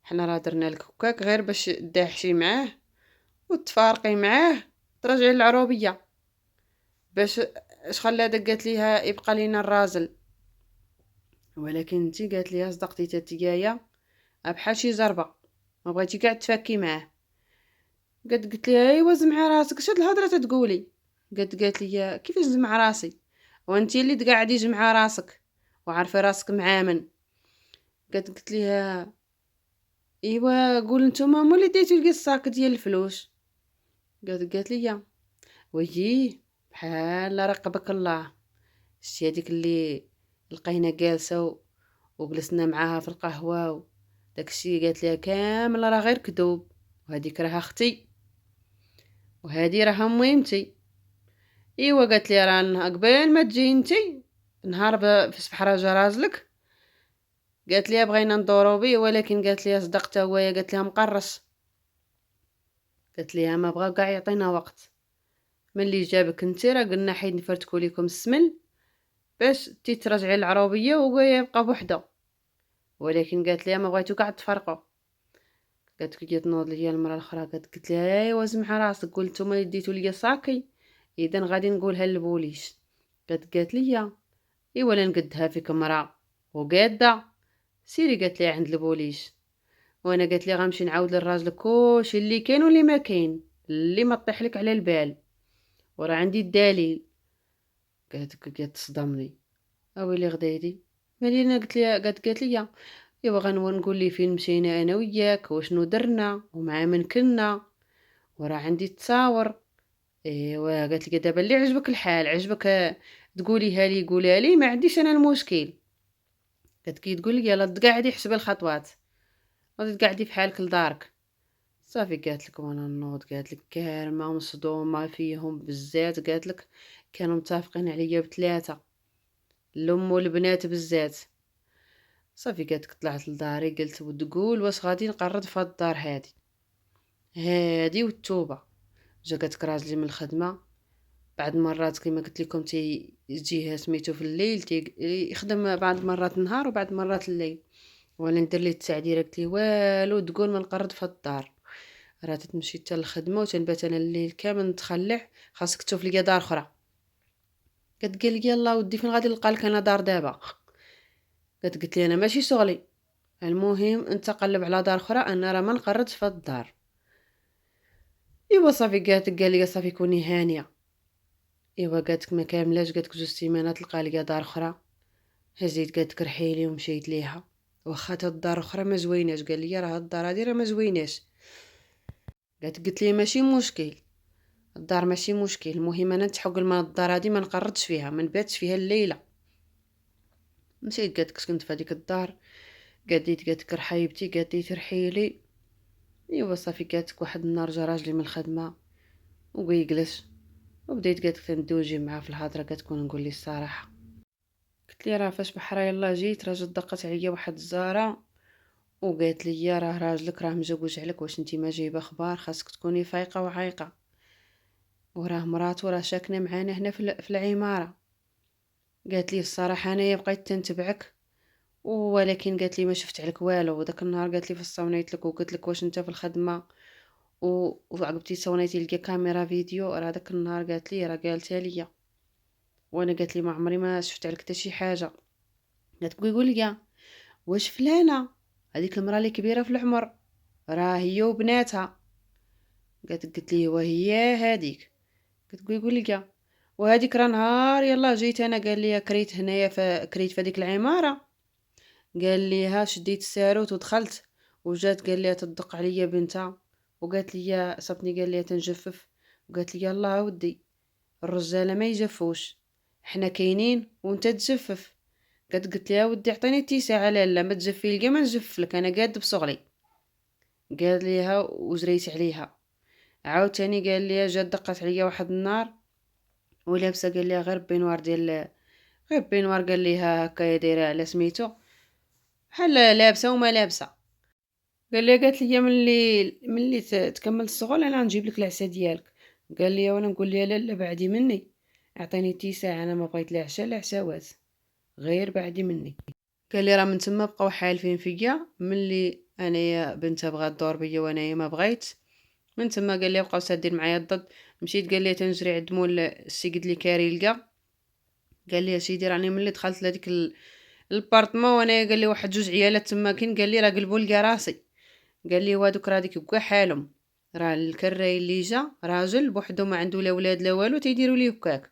حنا راه درنا لك هكاك غير باش تداحشي معاه وتفارقي معاه ترجعي للعروبيه. باش اش خلى قالت ليها يبقى لينا الرازل، ولكن انتي قالت ليها صدقتي تتيايا بحال شي زربه ما بغيتي كاع تفاكي معاه. قلت ليها ايوا زمعي راسك، اش هاد الهضره تتقولي؟ قالت لي كيفاش زمع راسي وانتي اللي تقعدي جمع راسك وعارفه راسك مع من؟ قلت ليها ايوا قول نتوما هما اللي ديتو لي الصاك ديال الفلوس. قالت لي ويجي بحال رقبك الله، شتي هذيك اللي لقينا جالسه وجلسنا معاها في القهوه داكشي قالت ليها كامل راه غير كذوب، وهذيك راه اختي وهذه راه ميمتي. ايوا قالت لي راه قبل ما تجي انتي نهار في صباح راجلك قالت لي بغينا ندورو بيه، ولكن قالت لي صدقتها هوايا، قالت لها مقرص، قالت لها ما بغا كاع يعطينا وقت، ملي جابك انت راه قلنا حيد نفرتكو ليكم السمن باش ترجعي للعروبيه وهو يبقى بوحده، ولكن قالت لها ما بغيتو كاع تفرقوا. لي تنوض ليا المره الاخرى قالت لها ايوا زمع راسك، قلت نتوما ديتو ليا صاكي اذا غادي نقولها للبوليس. قالت لي ايوا لا نقدها فيك مرا وقاده سيري، قالت لي عند البوليس. وانا قالت لي غنمشي نعاود للراجل كلشي اللي كاين واللي ما كاين اللي ما طيح لك على البال، وراه عندي الدليل. قالت تصدمني اويلي غدايدي مالي. انا قالت لي ايوا غنقول لي فين مشينا انا وياك وشنو درنا ومع من كنا، وراه عندي التصاور. ايوا قالت لي دابا اللي عجبك الحال عجبك تقوليها لي قولها لي، ما عنديش انا المشكل. تقول لي يلا تقعدي حسب الخطوات غادي تقعدي في حالك لدارك. صافي قالت لك وانا نوض، قالت لك كارمه ومصدومه فيهم بزاف، قالت لك كانوا متفقين عليا بثلاثه، الام والبنات بالذات. صافي قالت لك طلعت لداري، قلت وتقول واش غادي نقرض في هاد الدار هادي والتوبه. جا قالت لك راجلي من الخدمه بعد مرات كما قلت لكم تيجيها سميتو في الليل يخدم بعض مرات النهار وبعد مرات الليل، ولا ندير ليه التعديله. قلت لي والو تقول ما نقرض في الدار، راه تمشي حتى للخدمه وتنبات انا الليل كامل نتخلع، خاصك تشوف لي دار اخرى. قال لي يلا ودي فين غادي نلقى لك انا دار دابا؟ قلت لي انا ماشي شغلي، المهم انت قلب على دار اخرى، انا راه ما نقرضش في الدار. ايوا صافي قال لي صافي كوني هانيه. ايوا قالت ما كاملاش، قالت جوج سيمانات تلقى لي دار اخرى. هزيت قالت رحيلي ومشيت ليها، واخا هاد الدار اخرى ما زويناش، قال لي راه هاد الدار هادي راه ما زويناش. قلت لي ماشي مشكل، الدار ماشي مشكل، المهم انا نتحق من الدار هادي ما نقرضش فيها ما نباتش فيها الليله. مشيت قالت كنت في هذيك الدار، قالت رحيبتي قالت لي ترحيلي. ايوا صافي قالت واحد النهار جا راجلي من الخدمه ويجلس وبديت ندوجي معاه في الهضره، نقول لي الصراحه. قلت لي راه فاش بحرا يلا جيت راه جات دقت عليا واحد الزهره وقالت لي راه راجلك راه مزوج عليك، واش انتي ما جايبه اخبار؟ خاصك تكوني فايقه وعايقه، وراه مراته راه ساكنه معانا هنا في العماره. قالت لي الصراحه انايا بقيت تنتبعك، ولكن قالت لي ما شفت عليك والو. وداك النهار قالت لي فصونيت لك وقلت لك واش انت في الخدمه وعقبتي صونيتي لقى كاميرا فيديو، راه داك النهار قالت لي راه قالتها ليا، وانا قالت لي ما عمري ما شفت عليك حتى شي حاجه. قالت يقول لي واش فلانه هذيك المراه اللي كبيره في العمر راه هي وبناتها؟ قلت لي وهي هذيك؟ يقول لي وهذيك راه نهار يلا جيت انا قال لي كريت هنايا كريت في هذيك العماره، قال لي ها شديت الساروت ودخلت، وجات قال لي تدق عليا بنتها وقالت لي صبني قال لي تنجفف، وقالت لي يلا ودي الرجاله ما يجفوش، احنا كاينين وانت تجفف. قلت لها ودي عطيني اتساع، لا ما تجفي لي ما نجفف لك انا قاد بصغري. قال ليها وجريت عليها. عاوتاني قال لي جات دقت عليا واحد النهار ولابسه قال لي غير بينوار قال ليها هكا دايره على سميتو بحال لابسه وما لابسه. قالت لي ملي تكمل الشغل انا نجيب لك العشاء ديالك. قال لي وانا نقول لها لا بعدي مني، اعطيني اتساع انا ما بغيت لا عشاء لا عشاوات، غير بعدي مني. قال لي راه من تما بقاو حالفين فيا، ملي انايا بنتها بغات دور بيا وانايا ما بغيت، من تما قال لي بقاو سادين معايا الضد. مشيت قال لي تنجري عند مول السيد اللي كاري لقى، قال لي يا سيدي راني ملي دخلت لهاديك البارطمون وانايا قال لي واحد جوج عيالات تما كاين، قال لي راه قلبوا لقى راسي. قال لي وهادوك راه ديك كاع حالهم، راه الكراي اللي جا راجل بوحدو ما عنده لا ولاد لا والو تيديروا ليه هكاك.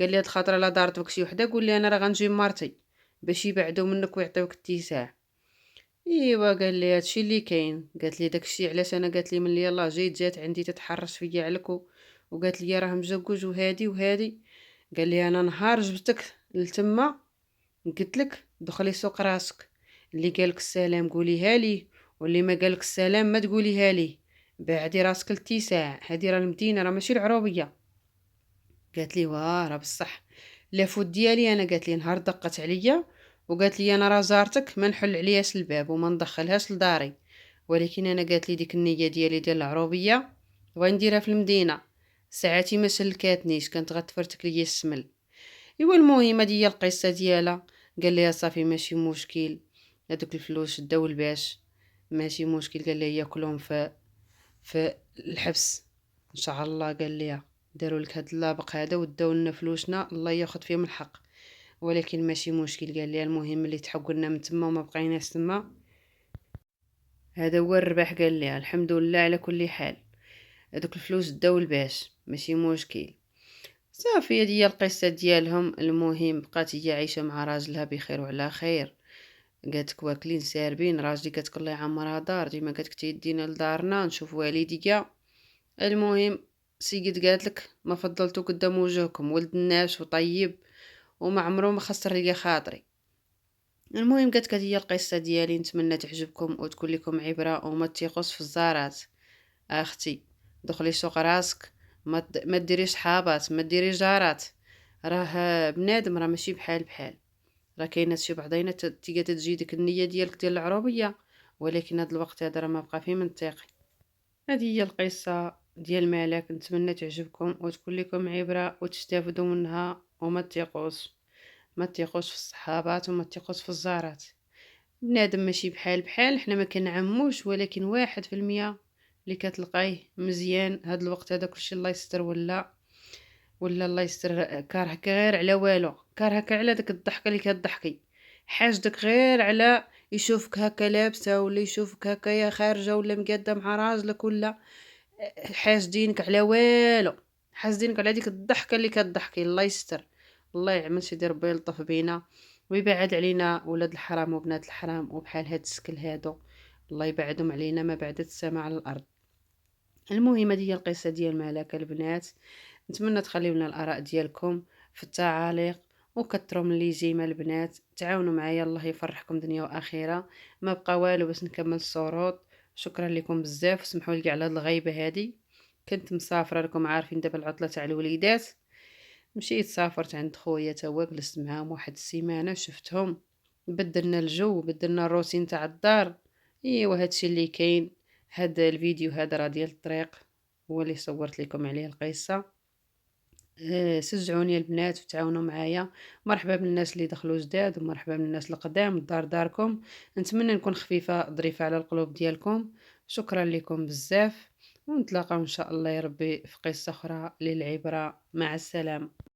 قال لي هاد الخطره لا دارت بك شي وحده قول لي انا راه غنجيب مرتي باش يبعدوا منك ويعطيوك اتساع. ايوا قال لي هادشي اللي كاين. قالت لي داكشي علاش انا قالت لي ملي يلاه جات عندي تتحرش فيا عليك وقالت لي راه مزوج وهادي وهادي. قال لي انا نهار جبتك لتما قلت لك دخلي سوق راسك، اللي قالك السلام قوليها ليه واللي ما قالك السلام ما تقوليها ليه، بعدي راسك لاتساع، هادي راه المدينه راه ماشي العروبيه. قالت لي واه راه بصح لافوت ديالي انا. قالت لي نهار دقت عليا وقالت لي انا راه زارتك ما نحل عليهاش الباب وما ندخلهاش لداري، ولكن انا قالت لي ديك النيه ديالي ديال العروبيه ونديرها في المدينه، ساعاتي ما سلكاتنيش كانت غتفرتك ليا السمل. ايوا المهم هادي هي القصه ديالها. قال لي صافي ماشي مشكل، هذوك الفلوس داو الباش ماشي مشكل، قال لي ياكلهم في الحبس ان شاء الله. قال لي داروا لك هاد اللابق هذا وداو لنا فلوسنا الله ياخذ فيهم الحق، ولكن ماشي مشكل. قال لي المهم اللي تحول لنا من تما وما بقيناش تما هذا هو الربح. قال لي الحمد لله على كل حال، هذوك الفلوس داو الباش ماشي مشكل. صافي هذه هي القصه ديالهم. المهم بقات هي عايشه مع راجلها بخير وعلى خير، قالتك واكلين ساربين، راجلي قالتك الله يعمرها دار، ديما قالتك تيدينا لدارنا نشوف والديا. المهم سيد قالتلك ما فضلتو قدام وجهكم، ولد الناس وطيب وما عمرو ما خسر ليا خاطري. المهم قالتك هذه هي القصه ديالي، نتمنى تعجبكم وتكون لكم عبره وما تيقص في الزارات. اختي دخلي سوق راسك، ما ديريش صحابات ما ديريش جارات، راه بنادم راه ماشي بحال راه كاينه شي بعضينا تيجي تجي ديك النيه ديالك ديال العروبيه، ولكن هذا الوقت هذا راه ما بقى فيه منطقي. هذه هي القصه ديال مالك، نتمنى تعجبكم وتكون لكم عبره وتستافدوا منها، وما تيقوش ما تيقوش في الصحابات وما تيقوش في الزارات. بنادم ماشي بحال حنا ما كنعموش، ولكن 1% اللي كتلقايه مزيان هاد الوقت هذا كلشي الله يستر ولا الله يستر كارهك غير على والو، كارهك على داك الضحكه اللي كتضحكي، حاجدك غير على يشوفك هكا لابسه ولا يشوفك هكايا خارجه ولا مقاده مع راجلك، ولا حاسدينك على والو، حاسدينك على ديك الضحكه اللي كتضحكي. الله يستر، الله يعمل سيدي ربي يلطف بينا ويبعد علينا ولاد الحرام وبنات الحرام وبحال هاد السكل هادو، الله يبعدهم علينا ما بعد السماء على الارض. المهم هذه هي القصه ديال ملاك البنات، نتمنى تخليو لنا الاراء ديالكم في التعاليق، وكثروا من اللي يجي مع البنات، تعاونوا معايا الله يفرحكم دنيا واخره. ما بقى والو باش نكمل الشروط. شكرا لكم بزاف، وسمحوا لي على هاد الغيبه هذه، كنت مسافره لكم عارفين دابا العطله تاع الوليدات، مشيت سافرت عند خويا توا جلست معاهم واحد السيمانه، شفتهم بدلنا الجو بدلنا الروتين تاع الدار، ايوا هادشي اللي كاين. هاد الفيديو هذا راه ديال الطريق، هو اللي صورت لكم عليه القصة. شجعوني البنات وتعاونوا معايا. مرحبا بالناس اللي دخلوا جداد ومرحبا بالناس القدام، الدار داركم. نتمنى نكون خفيفة ظريفة على القلوب ديالكم. شكرا لكم بزاف، ونتلاقاو ان شاء الله يا ربي في قصة اخرى للعبرة. مع السلامة.